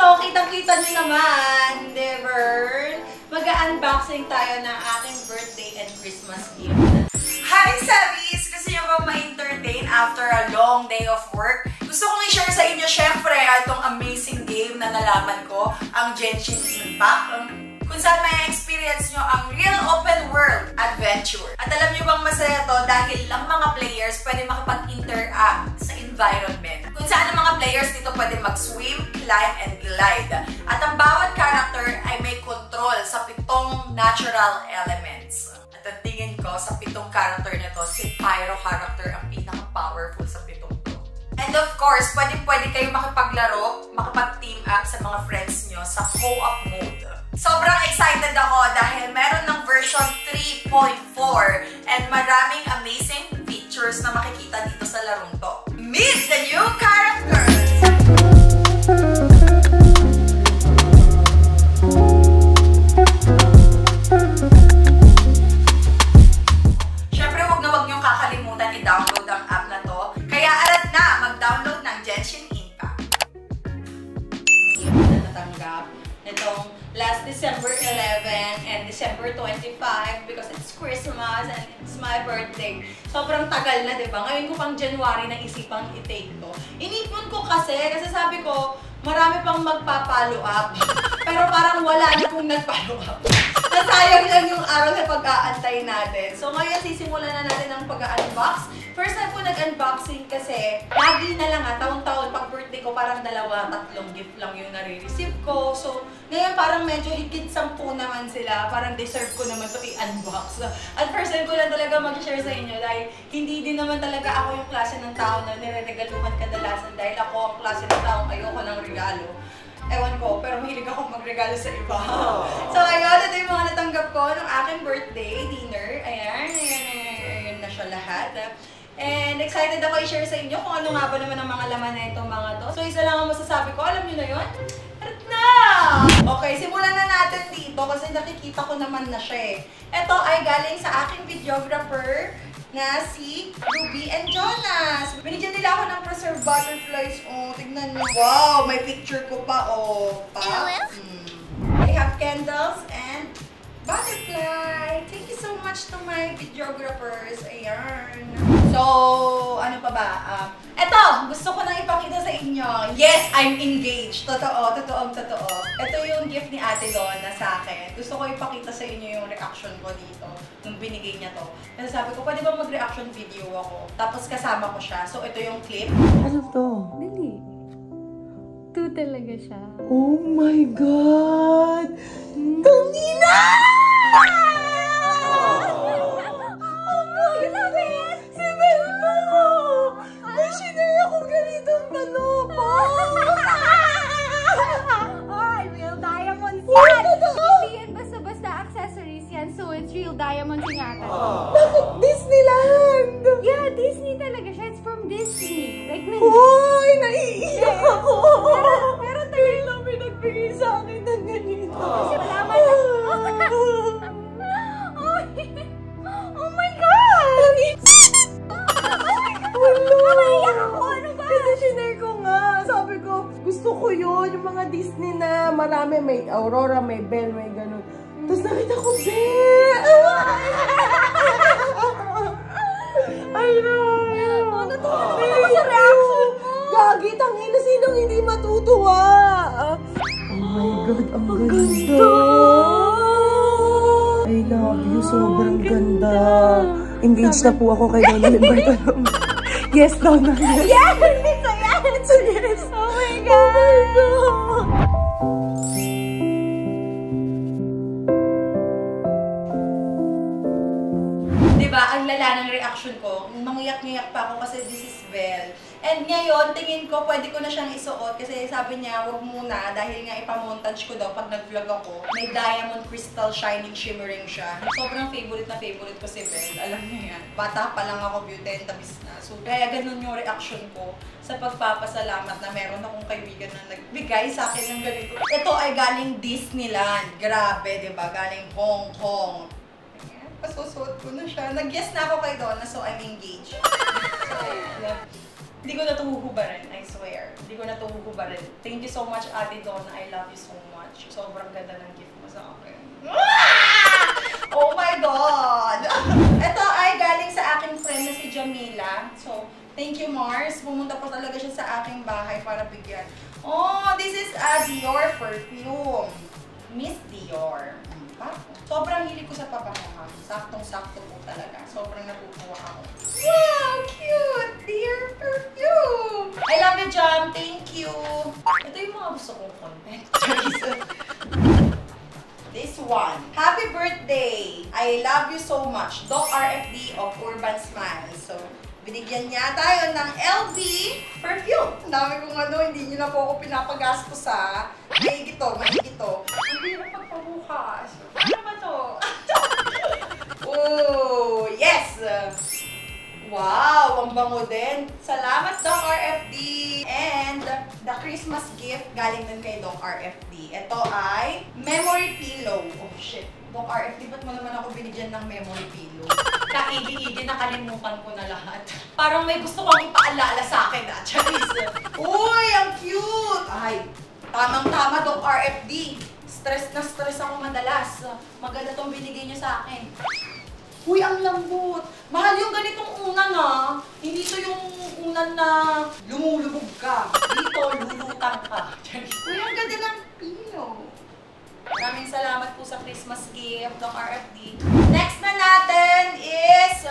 So, kitang-kita nyo naman, Devern. Mag-unboxing tayo ng aking birthday and Christmas gift. Hi, Savis! Gusto nyo ba ma-entertain after a long day of work? Gusto kong i-share sa inyo, syempre, itong amazing game na nalaman ko, ang Genshin Impact. Kung saan may experience nyo ang real open world adventure. At alam nyo bang masaya to dahil lang mga players pwede makapag-interact sa environment. Kung saan ang mga players dito pwede mag-swim, climb, and glide. At ang bawat character ay may control sa 7 natural elements. At ang tingin ko sa 7 character na to, si Pyro character ang pinaka-powerful sa 7 to. And of course, pwede kayo makipaglaro, makapag-team up sa mga friends nyo sa co-op mode. Sobrang excited ako dahil meron ng version 3.4 and maraming amazing features na makikita dito sa larong to. Meet the new characters! Syempre, huwag niyong kakalimutan i-download ang app na to. Kaya arat na, mag-download ng Genshin Impact. Natanggap nitong last December 11 and December 25 because it's Christmas and it's my birthday. Sobrang tagal na, diba? Ngayon ko pang January na isipang i-take to. Inipon ko kasi sabi ko, marami pang magpa-follow up. Pero parang wala na kung nag-follow up. Nasayang lang yung araw na pag-aantay natin. So ngayon, sisimulan na natin ang pag-unbox. First time ko nag-unboxing kasi lagi na lang taon-taon pag birthday ko parang 2-3 gift lang yung nare-receive ko. So ngayon parang medyo higit 10 naman sila. Parang deserve ko naman to i-unbox. At first time ko lang talaga mag-share sa inyo dahil hindi din naman talaga ako yung klase ng tao na nire-regaluhan kadalasan dahil ako ang klase ng taong ayoko ng regalo. Ewan ko, pero mahilig akong magregalo sa iba. So ayun, ito yung mga natanggap ko ng aking birthday dinner. Ayan na siya lahat. And excited ako i-share sa inyo kung ano nga ba naman ang mga laman na itong mga to. So isa lang ang masasabi ko, alam nyo na yun? At na! Okay, simulan na natin dito kasi nakikita ko naman na siya eh. Ito ay galing sa aking videographer na si Ruby and Jonas. Binigyan nila ako ng preserved butterflies. Oh, tignan nyo. Wow, may picture ko pa. Oh, pa. I have candles and butterfly. Thank you so much to my videographers. Ayan. So, ano pa ba? Eto, gusto ko nang ipakita sa inyo. Yes, I'm engaged. Totoo. Ito yung gift ni Ate Donna sa akin. Gusto ko ipakita sa inyo yung reaction ko dito nung binigay niya to. Kasi sabi ko, pwede ba mag-reaction video ako? Tapos kasama ko siya. So, ito yung clip. Ano to? Dali. Ito talaga siya. Oh my God! Tungina! You love it! Si Belto! May sinare akong ganitong panopo! Ay, real diamonds yan! Hindi yan basta-basta accessories yan. So, it's real diamonds ingatan. Bakit Disneyland? Yeah, Disney talaga siya. It's from Disney. Like, Hoy! Naiiyak ako! Pero talaga may nagbigay sa akin ng ganito. kasi malaman na. Oh my God! Naiiyak ako! Ano ba? Kasi sinare ko nga. Sabi ko, gusto ko yun. Yung mga Disney na marami. May Aurora, may Belle, may ganun. Tapos nakita ko, Belle! Ay, no! Ano to? Ano sa reaction mo? Gagi, tangina, sinong hindi matutuwa? Oh my God, ang ganda! I love you, sobrang ganda. Engaged na po ako kay Donald Bartolom. Yes, Donald. Yes! It's a yes! It's a yes! Oh my God! Oh my God! Diba, ang lala ng reaction ko, mangiyak-ngiyak pa ako kasi this is Belle. And ngayon, tingin ko, pwede ko na siyang isuot kasi sabi niya, wag muna dahil nga ipamontage ko daw pag nag-vlog ako. May diamond crystal shining shimmering siya. Sobrang favorite na favorite ko si Belle. Alam niyo yan. Bata pa lang ako, beauty and the beast na. So, kaya ganun yung reaction ko sa pagpapasalamat na meron akong kaibigan na nagbigay sa akin ng ganito. Ito ay galing Disneyland. Grabe, diba? Galing Hong Kong. Pasusuot ko na siya. Nag-yes na ako kay Donna, so I'm engaged. So, Hindi ko na ito huhubarin, I swear. Hindi ko na ito huhubarin. Thank you so much, Ate Donna. I love you so much. Sobrang ganda ng gift mo sa akin. Oh my God! Ito ay galing sa aking friend na si Jamila. So, thank you, Mars. Pumunta po talaga siya sa aking bahay para bigyan. Oh, this is a Dior perfume. Miss Dior. Sobrang hilig ko sa pabangahan. Saktong-sakto po talaga. Sobrang natutuwa ako. Wow! Cute! Dior perfume! I love you, Jam. Thank you. Ito yung mga gusto kong content. This one. Happy birthday! I love you so much. Doc RFD of Urban Smile. So, binigyan niya tayo ng LV perfume. Ang dami kong hindi niyo na po ako pinapagasto sa maigit to. Ang hirap magpabukas. Ano ba to? Oh, yes! Wow! Ang bango din. Salamat, Doc RFD! And the Christmas gift galing din kay Doc RFD. Ito ay memory pillow. Oh, shit. Doc RFD, ba't mo naman ako binigyan ng memory pillow? Kaigi-igi, nakalimutan ko na lahat. Parang may gusto kong ipaalala sa akin, Charis. Uy, ang cute! Ay, tamang-tama, Doc RFD. Stress na stress ako madalas. Maganda tong binigay niyo sa akin. Uy, ang lambot! Mahal yung ganitong unan, ha? Hindi to yung unan na lumulubog ka. Dito, lulutang ka. Uy, ang ganda ng pillow. Maraming salamat po sa Christmas gift, Doc RFD. Next na natin is,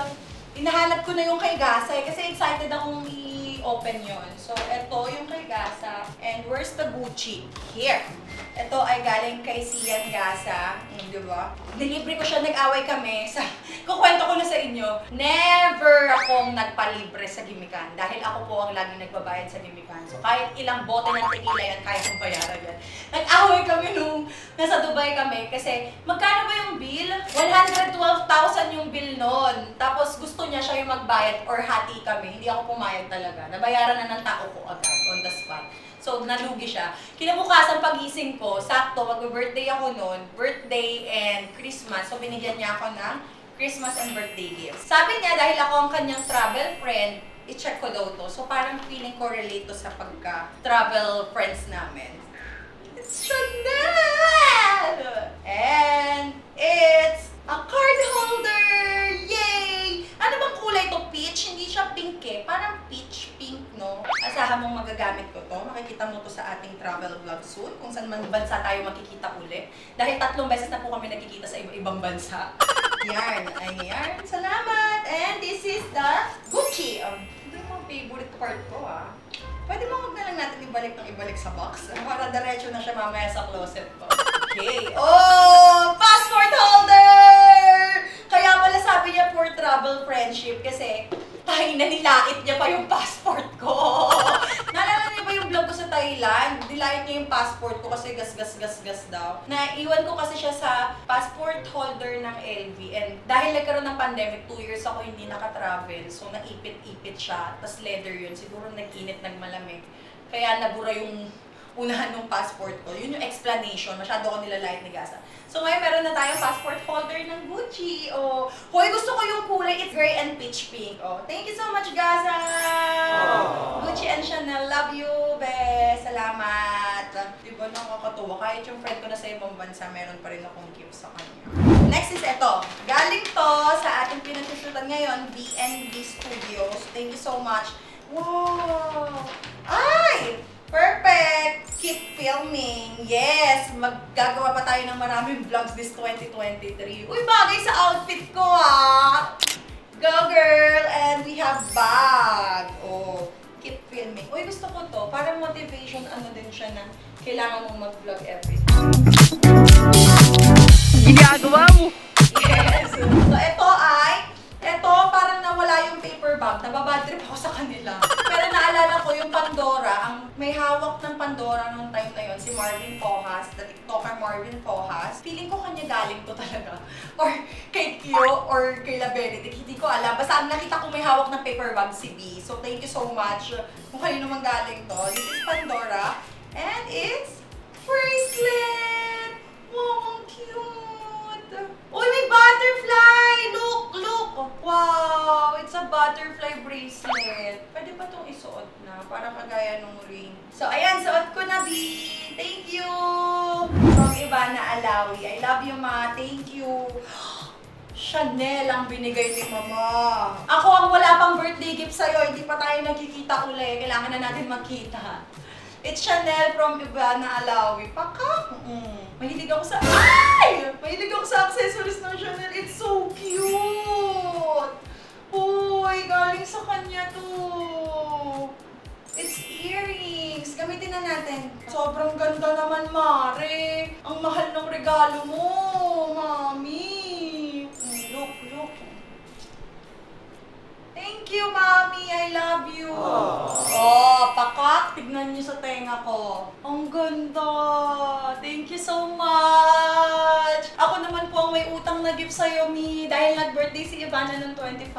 hinahanap ko na yung kay Gasa kasi excited akong i-open yon. So, ito yung kay Gasa. And where's the Gucci? Here. Ito ay galing kay Sian Gasa. Di ba? Delivery ko siya, nag-away kami. Kukwento ko na sa inyo. Never akong nagpalibre sa gimikan. Dahil ako po ang laging nagbabayad sa gimikan. So kahit ilang bote ng tequila yan, kaya kong bayaran yan. Nag-away kami nung nasa Dubai kami. Kasi magkano ba yung bill? 112,000 yung bill nun. Tapos gusto niya siya yung magbayad or hati kami. Hindi ako pumayag talaga. Nabayaran na ng tao ko agad on the spot. So, nalugi siya. Kinabukasan pagising ko, sakto, mag-birthday ako noon. Birthday and Christmas. So, binigyan niya ako ng Christmas and birthday gifts. Sabi niya, dahil ako ang kanyang travel friend, i-check ko daw to. So, parang feeling ko relate to sa pagka-travel friends namin. It's Chanel! And it's a card holder! Yay! Ano bang kulay to? Peach? Hindi siya pink eh. Parang peach pink, no? Asahan mong magagamit ko to. Makikita mo to sa ating travel vlog soon. Kung saan man bansa tayo makikita uli. Dahil 3 beses na po kami nagkikita sa iba-ibang bansa. Yarn. Ayan. Salamat! And this is the Gucci. Hindi mo favorite part ko, ah. Pwede mo huwag na lang natin ibalik sa box. Para diretso na siya mamaya sa closet ko. Okay. Oh! Passport holder! Kaya pala sabi niya for travel friendship kasi tayo na nilait niya pa yung passport ko. Naalala niyo ba yung vlog ko sa Thailand? Nilait niya yung passport ko kasi gas daw. Naiwan ko kasi siya sa passport holder ng LV. And dahil nagkaroon ng pandemic, 2 years ako hindi nakatravel. So naipit-ipit siya. Tapos leather yun. Siguro nag-init, nagmalamig. Kaya nabura yung unahan ng passport ko. Yun yung explanation. Masyado ko nilalait ni Gasa. So ngayon meron na tayong passport holder ng Gucci. Oh, hoy, gusto ko yung kulay. It's gray and peach pink. Oh, thank you so much, Gasa! Gucci and Chanel, love you, be. Salamat. Diba nakakatuwa? Kahit yung friend ko na sa ibang bansa, meron pa rin akong gift sa kanya. Next is ito. Galing to sa ating pinag-shootan ngayon, B&B Studios. Thank you so much. Wow! Ay! Perfect! Keep filming. Yes! Maggagawa pa tayo ng maraming vlogs this 2023. Uy, bagay sa outfit ko, ah! Go, girl! And we have bag. Oh, keep filming. Uy, gusto ko to. Parang motivation, ano din siya na kailangan mong mag-vlog every time. Ginagawa mo! Yes! So, ito parang nawala yung paper bag. Nababadrip ako sa kanila. Pero naalala ko yung Pandora, ang may hawak ng Pandora nung time na yun, si Marvin Fohas, the TikToker Marvin Fohas. Feeling ko kanya galing to talaga. Or kay Kyo, or kay La Benedict. Hindi ko alam. Basta nakita ko may hawak ng paper bag si B. So, thank you so much kung kayo naman galing to. This is Pandora. And it's bracelet! Wow, ang cute! Uy, may butterfly! Look! Look! Wow! It's a butterfly bracelet. Pwede ba itong isuot na. Para kagaya nung ring. So, ayan, suot ko na, B. Thank you! From Ivana Alawi. I love you, ma. Thank you. Chanel ang binigay ni Mama. Ako ang wala pang birthday gift sa'yo. Hindi pa tayo nagkikita uli. Kailangan na natin magkita. It's Chanel from Ivana Alawi. Paka? Mahilig ako sa... Ay! Mahilig ako sa accessories ng Chanel. It's so cute! Uy, galing sa kanya to. It's earrings. Gamitin na natin. Sobrang ganda naman, Mare. Ang mahal ng regalo mo, Mami. Look. Thank you, Mami. I love you. Oh, pakak. Tignan niyo sa tenga ko. Ang ganda. Thank you so much. Ako naman po ang may utang na gift sa'yo, Mi. Dahil nag-birthday si Ivana ng 25.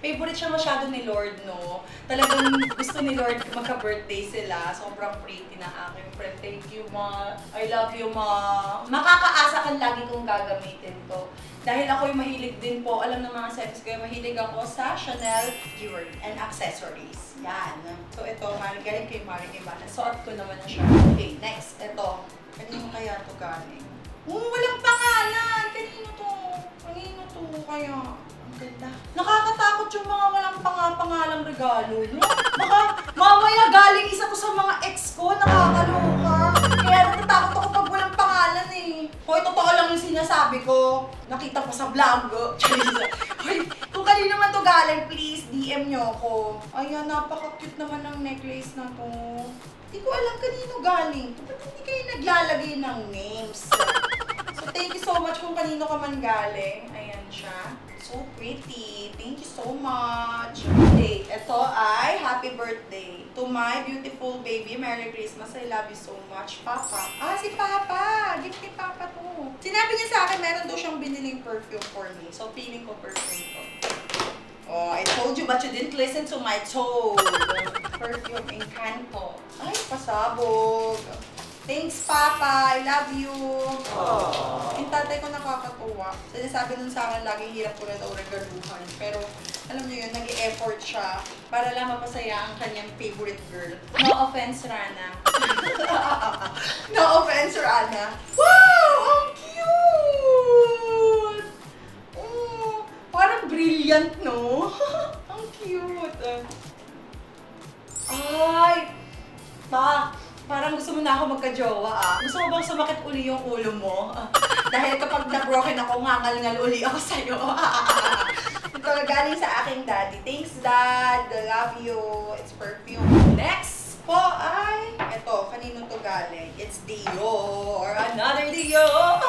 Favorite siya masyado ni Lord, no? Talagang gusto ni Lord magka-birthday sila. Sobrang pretty na aking friend. Thank you, Ma. I love you, Ma. Makakaasa kang lagi kong gagamitin to. Dahil ako'y mahilig din po, alam ng mga settings ko, mahilig ako sa Chanel jewelry and accessories. Yan. So ito, galing kay Maring Ivana. Suot ko naman na siya. Okay, next. Ito. Kanino kaya ito galing? Walang pangalan! Kanino to? Kanino to kaya? Ang ganda. Nakakatakot yung mga walang pangalang regalo, no? Baka mamaya galing isa to sa mga ex ko, nakakaloka. Kaya natatakot ako pag walang pangalan eh. Hoy, totoo lang yung sinasabi ko. Nakita pa sa vlog. Hoy, kung kanino man to galing, please DM nyo ako. Ayan, napaka-cute naman ng necklace na to. Hindi ko alam kanino galing. Ba't hindi kayo naglalagay ng names? So, thank you so much kung kanino ka man galing. Ayan siya. So pretty. Thank you so much. Okay, ito ay happy birthday to my beautiful baby. Merry Christmas. I love you so much, Papa. Ah, si Papa. Gift ni Papa to. Sinabi niya sa akin, meron daw siyang biniling perfume for me. So, feeling ko perfume to. Oh, I told you but you didn't listen to my toad. Perfume Encanto. Ay, pasabog. Thanks, Papa. I love you. Yung tatay ko nakakatuwa. Sinasabi nun sa akin, laging hirap ko na daw regaluhan. Pero, alam niyo yun, nag-e-effort siya para lang mapasaya ang kanyang favorite girl. No offense, Rana. No offense, Rana. Wow! Ang cute! Oh, parang brilliant, no? Ang cute. Ay! Parang gusto mo na ako magka-jowa, ah. Gusto mo bang sumakit uli yung ulo mo? Dahil kapag na-broken ako, ngangal-ngal uli ako sa'yo. Ito, galing sa aking daddy. Thanks, Dad. I love you. It's perfume. Next po ay... Ito, kanino to galing? It's Dior. Another Dior.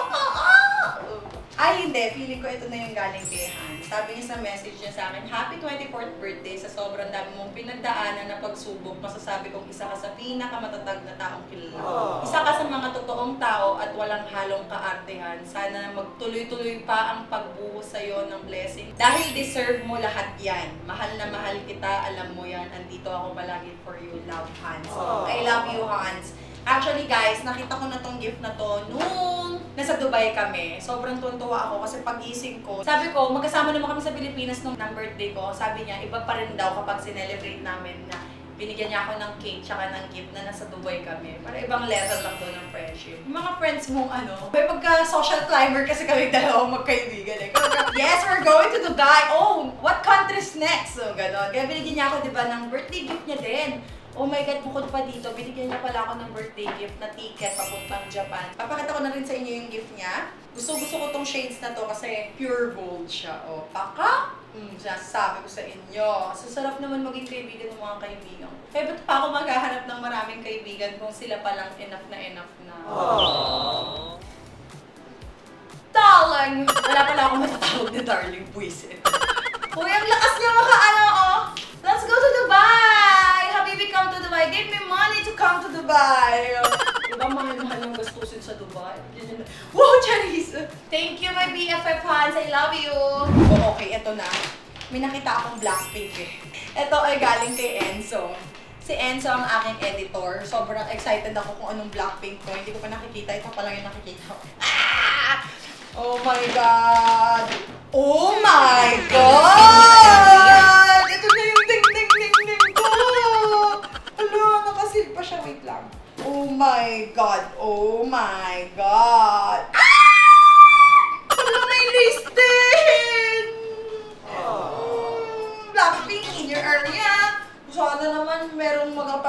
Ay, hindi. Feeling ko ito na yung galing kay Han. Sabi niya sa message niya sa akin, Happy 24th birthday. Sa sobrang dami mong pinagdaanan na pagsubok, masasabi kong isa ka sa pinakamatatag na taong kilala. Isa ka sa mga totoong tao at walang halong kaartehan. Sana magtuloy-tuloy pa ang pagbuhos sa'yo ng blessing. Dahil deserve mo lahat yan. Mahal na mahal kita, alam mo yan. Andito ako palagi for you. Love, Hans. I love you, Hans. Actually guys, nakita ko na tong gift na to nung nasa Dubai kami. Sobrang tuntua ako kasi pag-ising ko. Sabi ko, magkasama naman kami sa Pilipinas nung birthday ko. Sabi niya, iba pa rin daw kapag sinelebrate namin na binigyan niya ako ng cake tsaka ng gift na nasa Dubai kami. Para ibang level lang doon ng friendship. Yung mga friends mong ano, may pagka-social climber kasi kami dalawang magkaibigan eh. Yes, we're going to Dubai! Oh, what country's next? So, gano'n. Kaya binigyan niya ako, diba, ng birthday gift niya din. Oh my God, bukod pa dito, binigyan niya pala ako ng birthday gift na ticket papuntang Japan. Papakita ko na rin sa inyo yung gift niya. Gusto ko tong shades na to kasi pure gold siya. O, paka? Sinasabi ko sa inyo. So, sarap naman maging kaibigan ng mga kaibigan. Kaya ba't pa ako maghahanap ng maraming kaibigan kung sila palang enough na. Aww. Darling! Wala pala ako matatawag na darling, buwisit. Uy, ang lakas niya maka-ano, oh! Let's go to Dubai! Habibi, come to Dubai. Give me money to come to Dubai. Diba mahal-mahal yung gastusin sa Dubai? Wow, Charis! Thank you, my BFF fans. I love you. Oh, okay, eto na. May nakita akong Blackpink eh. Ito ay galing kay Enzo. Si Enzo ang aking editor. Sobrang excited ako kung anong Blackpink ko. Hindi ko pa nakikita. Ito pa lang yung nakikita ko. Ah! Oh my God! Oh my God! Ito na yung ding-ding-ding-ding ko!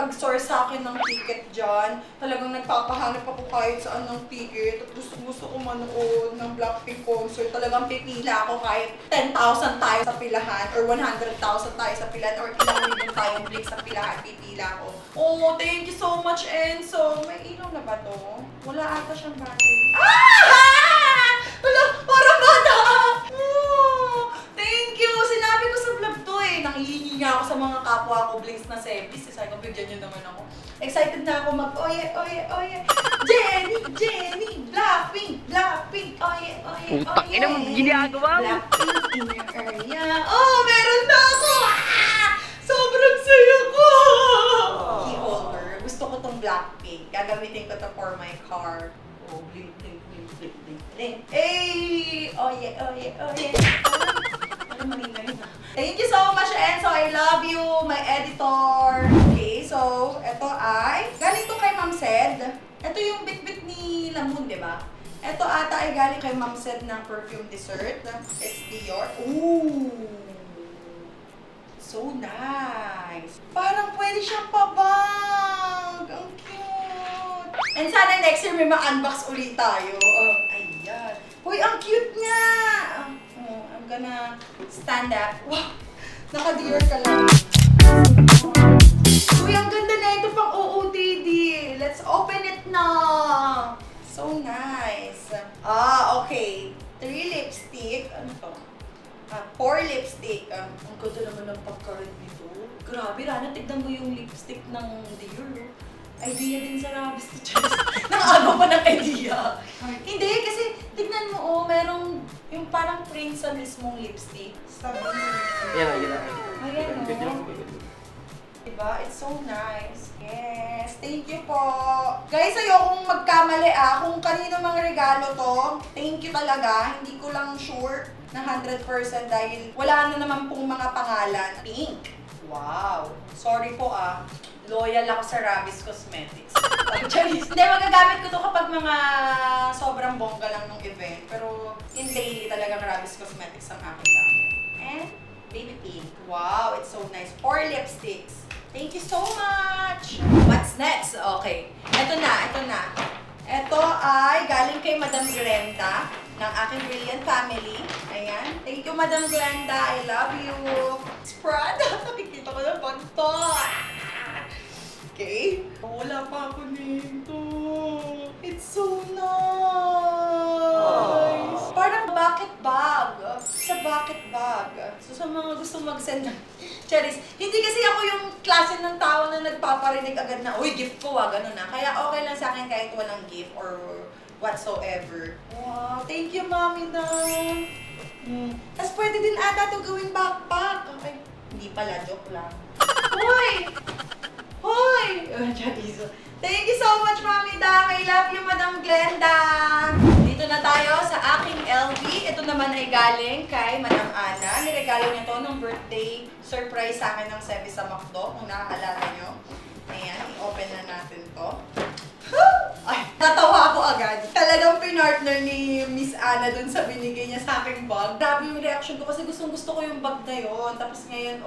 nakapag-source sa akin ng ticket dyan. Talagang nagpapahanap ako kahit saan ng ticket. At gusto ko manood ng Blackpink concert. Talagang pipila ako kahit 10,000 tayo sa pilahan or 100,000 tayo sa pilahan or ilang million tayong blink sa pilahan, pipila ako. Oh, thank you so much, Enzo. May ilaw na ba to? Wala ata siyang battery. Ah! Wala, parang bata! Oh, thank you! Sinabi ko sa vlog to eh. Nangihingi nga ako sa mga kapwa ko, Blinks na Sebis. Sabi ko, bigyan nyo naman ako. Excited na ako mag-oye, oye, oye. Jenny, Jenny, Blackpink, Blackpink, oye, oye, oye. Putang ina mo, ginagawa mo. Blackpink in your area. Oh, meron na ako! Ah! Sobrang saya ko! Key holder. Gusto ko tong Blackpink. Gagamitin ko to for my car. Oh, blink, blink, blink, blink, blink, blink. Hey! Oye, oye, oye. Ano manina yun ah? Thank you so much, Enzo. I love you, my editor. Okay, so, ito ay, galing to kay Ma'am Sed. Ito yung bit-bit ni Lamun, di ba? Ito ata ay galing kay Ma'am Sed ng perfume dessert. It's Dior. Ooh! So nice! Parang pwede siyang pabag! Ang cute! And sana next year may ma-unbox ulit tayo. Oh, ayan. Uy, ang cute nga! Oh, I'm gonna stand up. Wow! Naka-Dior ka lang. Uy, ang ganda na ito pang OOTD. Let's open it na! So nice. Ah, okay. 3 lipstick. Ano to? 4 lipstick. Ang ganda naman ng pagka-red nito. Grabe, Rana, tignan mo yung lipstick ng Dior. Idea din sa Rabis to Charles. Nang-agaw pa ng idea. Hindi, kasi tignan mo, oh, merong yung parang print sa mismong lipstick. Sabi mo. Yan, yan. Ayan, oh. Diba? It's so nice. Yes. Thank you po. Guys, ayokong magkamali kung kanino mga regalo to. Thank you talaga. Hindi ko lang sure na 100% dahil wala na naman pong mga pangalan. Pink. Wow. Sorry po Loyal ako sa Rabis Cosmetics. Hindi, magagamit ko to kapag mga sobrang bongga lang ng event. Pero in daily talagang Rabis Cosmetics ang aking gamit. And baby pink. Wow, it's so nice. 4 lipsticks. Thank you so much! What's next? Okay. Ito na. Ito ay galing kay Madam Glenda ng aking brilliant family. Ayan. Thank you, Madam Glenda. I love you. Spread. Nakikita ko na pagto. Okay. Wala pa ako nito. It's so nice. Parang bucket bag. Sa bucket bag. So sa mga gusto mag-send ng cherries. Hindi kasi ako yung klase ng tao na nagpaparinig agad na, uy, gift ko ganun na. Kaya okay lang sa akin kahit walang gift or whatsoever. Wow, thank you, Mami na. Tapos pwede din ata ito gawing backpack. Okay. Hindi pala, joke lang. Hoy! Hoy! Thank you so much, Mami Dam. I love you, Madam Glenda. Dito na tayo sa aking LV. Ito naman ay galing kay Madam Ana. Niregalo niya to ng birthday surprise sa akin ng Sebi sa McDo. Kung nakakaalala nyo. Ayan, i-open na natin to. Ay, natawa ako agad. Talagang pinartner ni Miss Ana dun sa binigay niya sa aking bag. Grabe yung reaction ko kasi gustong-gusto ko yung bag na yun. Tapos ngayon,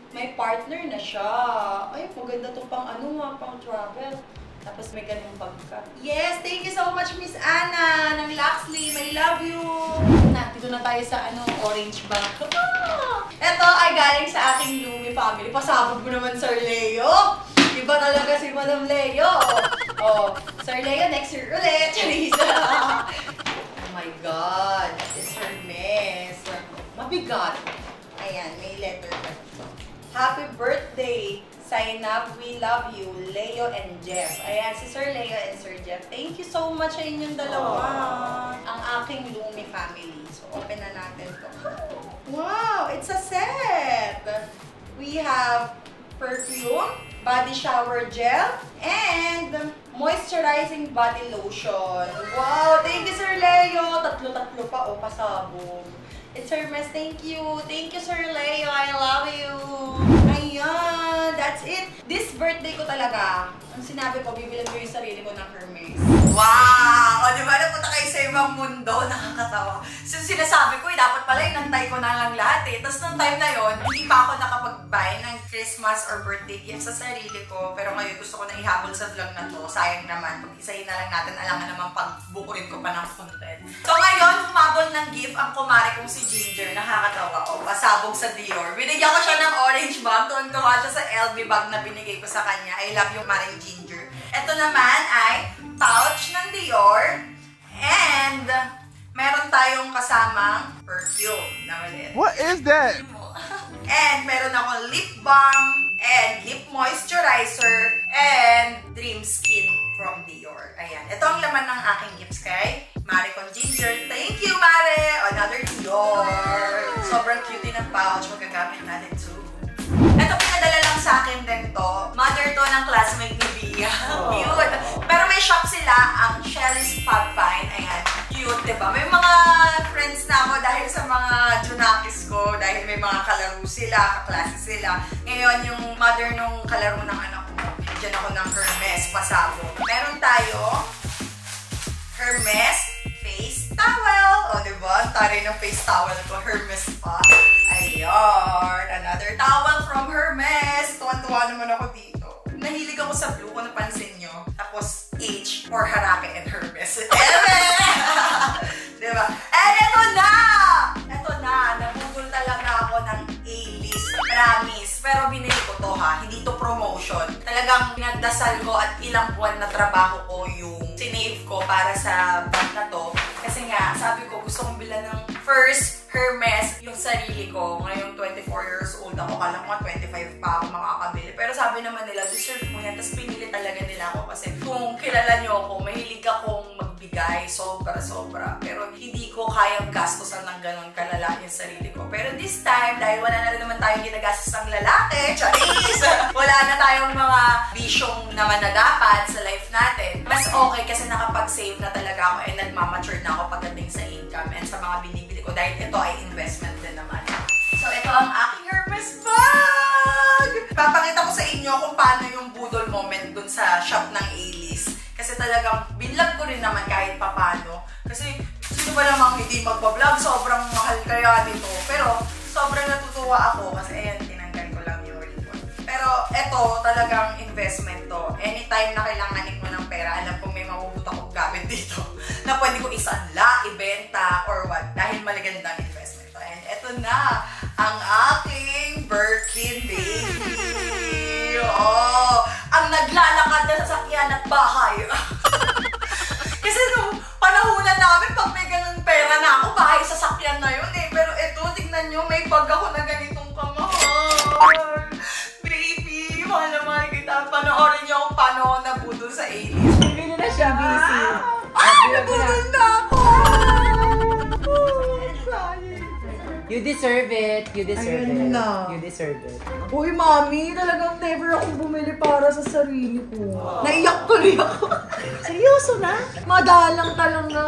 may partner na siya. Ay, maganda to pang pang travel. Tapos may ganung bag ka. Yes, thank you so much, Miss Ana ng Luxley. I love you. Dito na tayo sa orange bag. Ito ay galing sa aking Lumi family. Pasabog mo naman, Sir Leo. Iba talaga si Madam Leo. Oh, Sir Leo, next year ulit. Charisa. Oh my God. It's her mess. Mabigat. Ayan, may letter pa. Happy birthday, Zainab. We love you, Leo and Jeff. Ayan, si Sir Leo and Sir Jeff. Thank you so much sa inyong dalawa. Ang aking Lumi family. So, open na natin to. Wow, it's a set. We have perfume, body shower gel, and moisturizing body lotion. Wow, thank you, Sir Leo. Tatlo-tatlo pa, pasabog. It's her mess. Thank you. Thank you, Sir Leo. I love you. Ayan. That's it. This birthday ko talaga, ang sinabi ko, bibilan ko yung sarili ko ng Hermes. Wow! di ba? Napunta kayo sa ibang mundo. Nakakatawa. So, sinasabi ko, dapat pala inantay ko na lang lahat eh. Tapos nung time na yon, hindi pa ako nakapag-buy ng Christmas or birthday gift sa sarili ko. Pero ngayon gusto ko na ihabol sa vlog na to. Sayang naman. Pag-isahin na lang natin. Alangan naman pagbukurin ko pa ng content. So ngayon, humabol ng gift ang kumare kong si Ginger. Nakakatawa. O, pasabog sa Dior. Binigyan ko siya ng orange bag. Tuwang-tuwa siya sa LV bag na binigay ko sa kanya. I love you, Maring Ginger. Ito naman ay pouch ng Dior. And meron tayong kasamang perfume na maliit. What is that? And meron akong lip balm and lip moisturizer and Dream Skin from Dior. Ayan. Ito ang laman ng aking gifts kay Mare kong Ginger. Thank you, Mare! Another Dior. Sobrang cute din ang pouch. Magagamit natin too. Ito pinadala lang sa akin din to. Mother to ng classmate ni Bia. Cute. Pero may shop sila, ang Shelly's Pagpine. Ayan. Cute, diba? May mga friends na ako dahil sa mga junakis ko. Dahil may mga kalaro sila, kaklase sila. Ngayon, yung mother nung kalaro ng anak ko, bigyan ako ng Hermes pasabo. Meron tayo Hermes face towel. O, diba? Ang taray ng face towel ko. Hermes pa. Ayun. Another towel from Hermes. Tuwan-tuwa naman ako dito. Nahilig ako sa blue kung napansin nyo. Tapos H for Harake and Hermes. Diba? And ito na! Ito na. Nabugol talaga ako ng A-list. Promise. Pero binili ko to ha. Hindi to promotion. Talagang pinagdasal ko at ilang buwan na trabaho ko yung sinave ko para sa bag na to. Kasi nga, sabi ko, gusto kong bilan ng first Hermes yung sarili ko. Ngayong 24 years old ako. Kala ko nga 25 pa ako makakabili. Pero sabi naman nila, deserve mo yan. Tapos pinili talaga nila ako. Kasi kung kilala nyo ako, mahilig akong magbigay. Sobra-sobra. Pero hindi ko kayang gastusan ng ganun kalala yung sarili ko. Pero this time, dahil wala na rin naman tayong ginagastos ng lalaki, charis! Wala na tayong mga bisyong naman na dapat sa life natin. Mas okay kasi nakapag-save na talaga ako and nagmamature na ako pagdating sa income and sa mga binibili ko. Dahil ito ay investment din naman. So, ito ang aking Hermes bag! Papakita ko sa inyo kung paano yung budol moment dun sa shop ng A-list. Kasi talagang binlog ko rin naman kahit papano. Kasi sino ba namang hindi magbablog? Sobrang mahal kaya dito. Pero sobrang natutuwa ako kasi ayan, tinanggal ko lang yung ribbon. Pero ito talagang investment to. Anytime na kailanganin mo ng pera, alam kong may mapupunta kong gamit dito na pwede ko isanla, ibenta, or what. Dahil maligandang investment to. And ito na ang aking Birkin baby. Oh, ang naglalakad na sasakyan at bahay. Kasi nung panahunan namin, pag may ganun pera na ako, bahay sasakyan na yun eh. Pero ito, tignan nyo, may bag ako na ganitong kamahal. Baby, mahal na mahal kita. Panoorin nyo kung paano ako nabudol sa A-list. Bibili na siya, busy. Ay, nabudol na ako! You deserve it. You deserve Ayun it. na. You deserve it. Uy, mami, talagang never akong bumili para sa sarili ko. Naiyak tuloy ako. Seryoso na? Madalang talaga.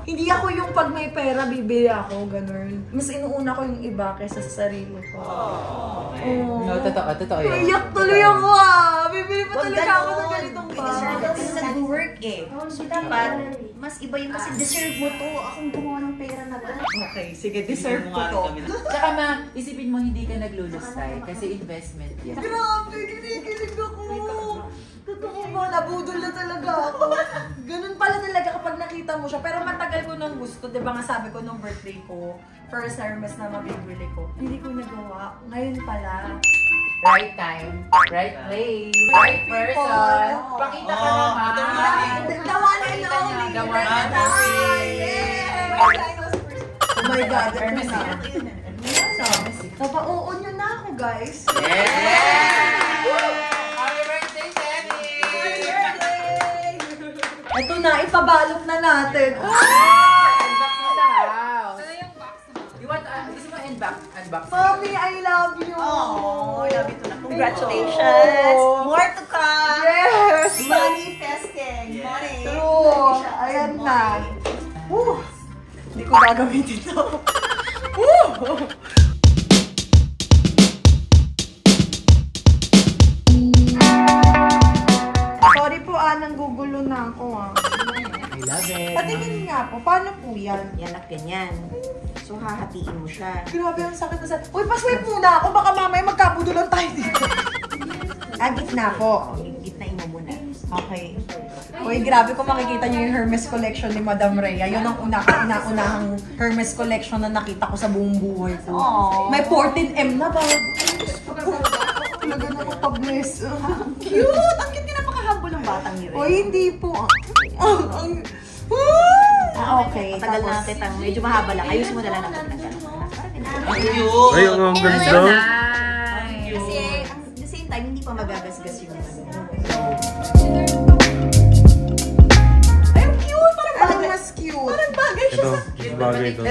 Hindi ako yung pag may pera, bibili ako, ganun. Mas inuuna ko yung iba kaysa sa sarili ko. Oh. No, totoo yun. Naiyak tuloy ako ah. Bibili pa talaga ako ng ganitong bag. Kasi nag-work eh. So dapat, mas iba yung kasi deserve mo to. Akong gumawa ng pera na to. Okay, sige, deserve ko to. Tsaka ma, isipin mo hindi ka naglulustay kasi investment yan. Grabe, kinikilig ako. Totoo ba? Nabudol na talaga ako. Ganun pala talaga kapag nakita mo siya. Pero matagal ko nang gusto. Diba nga sabi ko nung birthday ko, first Hermes na mabibili ko. Hindi ko nagawa. Ngayon pala. Right time, right place, right person. Pakita ka naman. The one and only. The one and only. Oh my God. Hermes na. yan. Papauon nyo na ako, guys. Yeah! Happy birthday, Jenny! Ito na, ipabalot na natin. Unbox mo sa house. You want, gusto mo unbox? Mommy, I love you. Oh, love you too na. Congratulations! More to come! Yes! Manifesting! Money! True! Ayan na. Woo! Hindi ko gagamitin ito. Woo! Sorry po nanggugulo na ako I love it. hatiin mo siya. Grabe, ang sakit na sa... Uy, paswipe muna ako. Baka mamaya magkabudulan tayo dito. Gitna ako. Gitnain mo muna. Okay. Uy, grabe kung makikita niyo yung Hermes collection ni Madam Rhea. Yun ang una-unahang Hermes collection na nakita ko sa buong buhay ko. May 14M na bago. Talaga na kapag-miss. Cute! Ang cute, napaka-humble ng batang ni Rhea. Uy, hindi po. Okay. Tagal na kitang medyo mahaba lang. Ayusin mo na lang natin. Ay, ang ganda. Kasi at the same time, hindi pa magagasgas yung Ay, ang cute! Parang mas cute. Parang bagay siya sa... Bagay ito.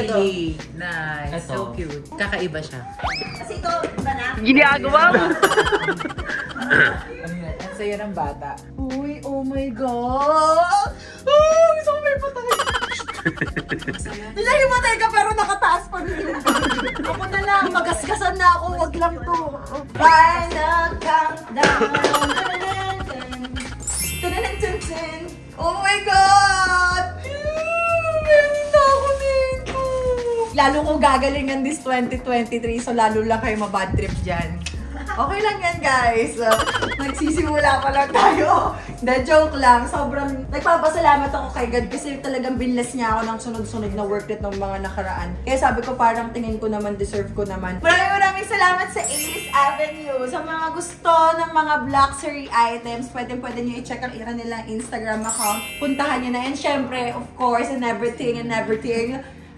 Nice. So cute. Kakaiba siya. Kasi ito, iba na. Ginagawa mo! Ano yan? Ang saya ng bata. Uy, oh my God! Oh, gusto ko may patay. Hindi himatay ka pero nakataas pa rin yung bag. Ako na lang, magasgasan na ako, wag lang to. Final countdown. Oh my God! Meron na ako nito. Lalo kong gagalingan this 2023, so lalo lang kayo mabad trip dyan. Okay lang yan, guys. Nagsisimula pa lang tayo. Hindi, joke lang. Sobrang nagpapasalamat ako kay God kasi talagang binless niya ako ng sunod-sunod na work it ng mga nakaraan. Kaya sabi ko parang tingin ko naman, deserve ko naman. Maraming salamat sa Alice Avenue. Sa mga gusto ng mga luxury items, pwede nyo i-check ang ira nilang Instagram account. Puntahan nyo na. And syempre, of course, and everything,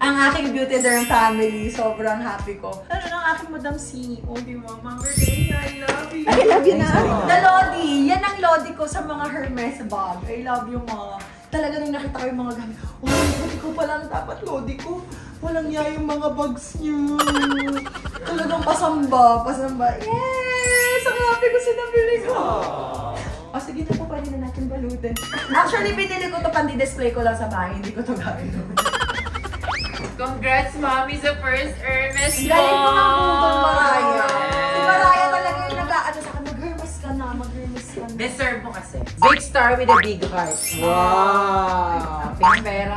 ang aking beauty derm family, sobrang happy ko. Ano ng aking Madam CEO, di ba? Mama Rhea, I love you. I love you na. The Lodi. Yan ang Lodi ko sa mga Hermes bag. I love you, ma. Talaga nung nakita ko yung mga gamit. Oh, Lodi ko pa lang dapat Lodi ko. Walang niya yung mga bags niyo. Talagang pasamba. Yes! Ang happy ko sa nabili ko. O sige na po, pwede na natin balutin. Actually, binili ko to pandi-display ko lang sa bahay. Hindi ko to gawin. Congrats, Mommy, sa first Hermes mo! Galing ko ng butong Mariah. Si Mariah talaga yung nag-aano sa akin, mag-Hermes ka na. Deserve mo kasi. Big star with a big heart. Wow! Pera.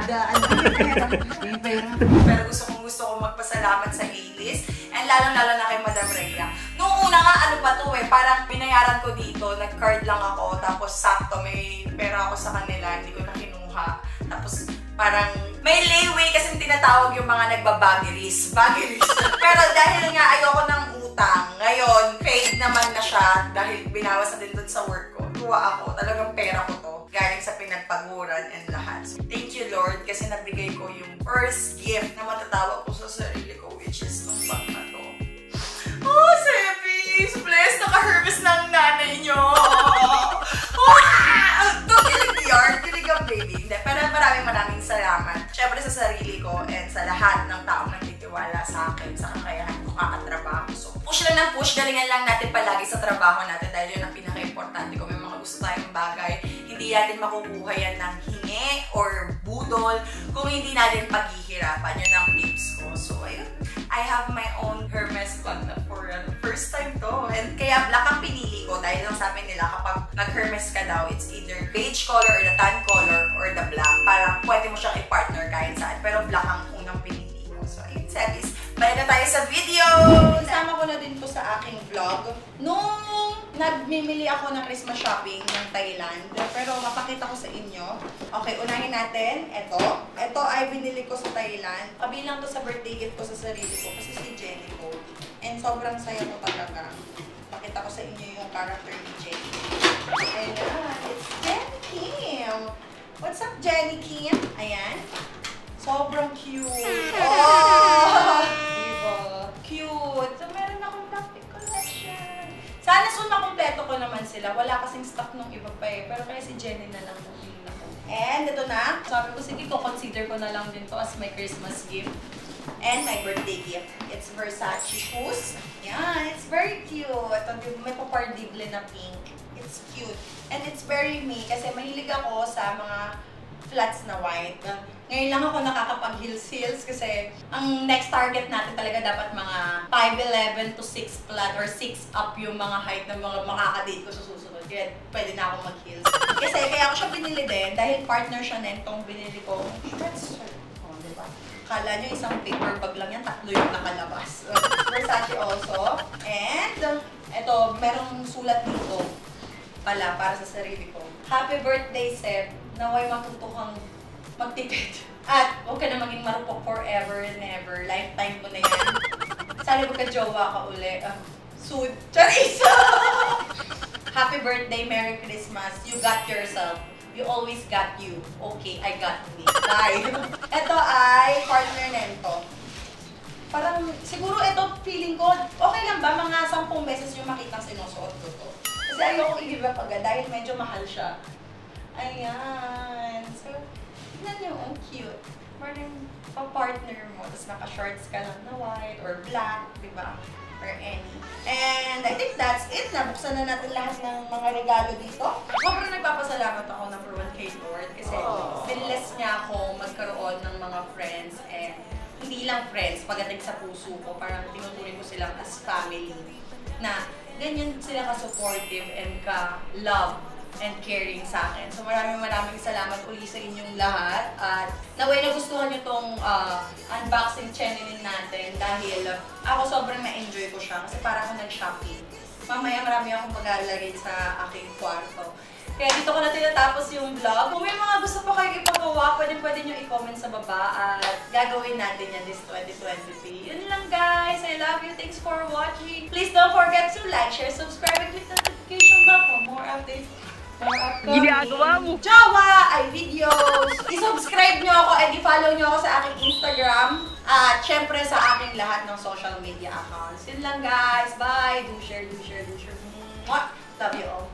Pera. Pero gusto kong magpasalamat sa Alice. And lalong-lalo na kay Madam Rhea. Noong una nga, ano pa to parang binayaran ko dito, nag-card lang ako, tapos sakto may pera ako sa kanila, hindi ko na kinuha. Tapos parang may layway kasi tinatawag yung mga nagbabagiris. Pero dahil nga ayoko ng utang, ngayon paid naman na siya dahil binawas na din dun sa work ko. Tuwa ako, talagang pera ko to. Galing sa pinagpaguran and lahat. So, thank you Lord kasi nabigay ko yung first gift na matatawag ko sa sarili ko, which is nung bag na to. Oh, Sebis! Bless! Naka-Hermes ng nanay nyo! Kilig ang baby. Pero maraming salamat. Siyempre sa sarili ko and sa lahat ng taong nagtitiwala sa akin, sa kakayahan ko kakatrabaho. So, push lang ng push. Galingan lang natin palagi sa trabaho natin dahil yun ang pinaka-importante ko. May mga gusto tayong bagay. Hindi natin makukuha yan ng hingi or budol kung hindi natin paghihirapan. Yun ang tips ko. So, ayun. I have my own Hermes bag na for first time to. And kaya black ang pinili ko dahil lang sabi nila kapag nag-Hermes ka daw, it's either beige color or the tan color or the black. Parang pwede mo siyang i-partner kahit saan. Pero black ang unang pinili ko. So, ayun, Sebis. Balik na tayo sa video! Isama ko na din po sa aking vlog. Nung nagmimili ako ng Christmas shopping ng Thailand, pero mapakita ko sa inyo. Okay, unahin natin. Ito ay binili ko sa Thailand. Kabilang to sa birthday gift ko sa sarili ko kasi si Jenny ko. And sobrang saya ko talaga. Pakita ko sa inyo yung character ni Jenny. Ayan, it's Jenny Kim. What's up, Jenny Kim? Ayan. Sobrang cute. Oh! Diba? Cute. So, meron akong topic collection. Sana soon makumpleto ko naman sila. Wala kasing stock nung iba pa Pero kaya si Jenny na lang bumili ako. And ito na. Sabi ko, sige ko, consider ko na lang din to as my Christmas gift. And my birthday gift. It's Versace shoes. Yan. It's very cute. Ito, may papardible na pink. It's cute. And it's very me kasi mahilig ako sa mga flats na white. Ngayon lang ako nakakapag-heels kasi ang next target natin talaga dapat mga 5'11 to 6 flat or 6 up yung mga height ng mga makakadate ko sa susunod. Kaya pwede na ako mag-heels. Kasi kaya ako siya binili din dahil partner siya na itong binili ko. Sweatshirt. Oh, diba? Kala nyo isang paper bag lang yan, 3 yung nakalabas. Versace also. And, ito, merong sulat dito pala para sa sarili ko. Happy birthday, Seb. Naway matuto kang magtipid. At huwag ka na maging marupok forever and ever. Lifetime mo na yan. Sana magka-jowa ka uli. Soon. Charissa! Happy birthday, Merry Christmas. You got yourself. You always got you. Okay, I got me. Bye. Ito ay partner nento. Parang, siguro ito feeling ko, okay lang ba mga 10 beses yung makitang sinusuot ko to? Kasi ayoko i-give up agad dahil medyo mahal siya. Ayan. So, tignan nyo, ang cute. Parang pa-partner mo, tapos naka-shorts ka lang na white or black, di ba? Or any. And I think that's it. Nabuksan na natin lahat ng mga regalo dito. Sobrang nagpapasalamat ako number 1 kay Lord kasi binless niya ako magkaroon ng mga friends and hindi lang friends, pagdating sa puso ko, parang tinuturing ko silang as family na ganyan sila ka-supportive and ka-love and caring sa akin. So maraming salamat uli sa inyong lahat at naway nagustuhan nyo tong unboxing channeling natin dahil ako sobrang na-enjoy ko siya kasi para ako nag-shopping. Mamaya marami akong maglalagay sa aking kwarto. Kaya dito ko na tinatapos yung vlog. Kung may mga gusto pa kayo ipagawa, pwede nyo i-comment sa baba at gagawin natin yan this 2023. Yun lang guys. I love you. Thanks for watching. Please don't forget to like, share, subscribe, and click the notification bell for more updates. Ginagawa mo! Jowa ay videos! I-subscribe nyo ako and i-follow nyo ako sa aking Instagram at syempre sa aking lahat ng social media accounts. Yun lang guys. Bye! Do share, do share, do share. Mwah! Love you all.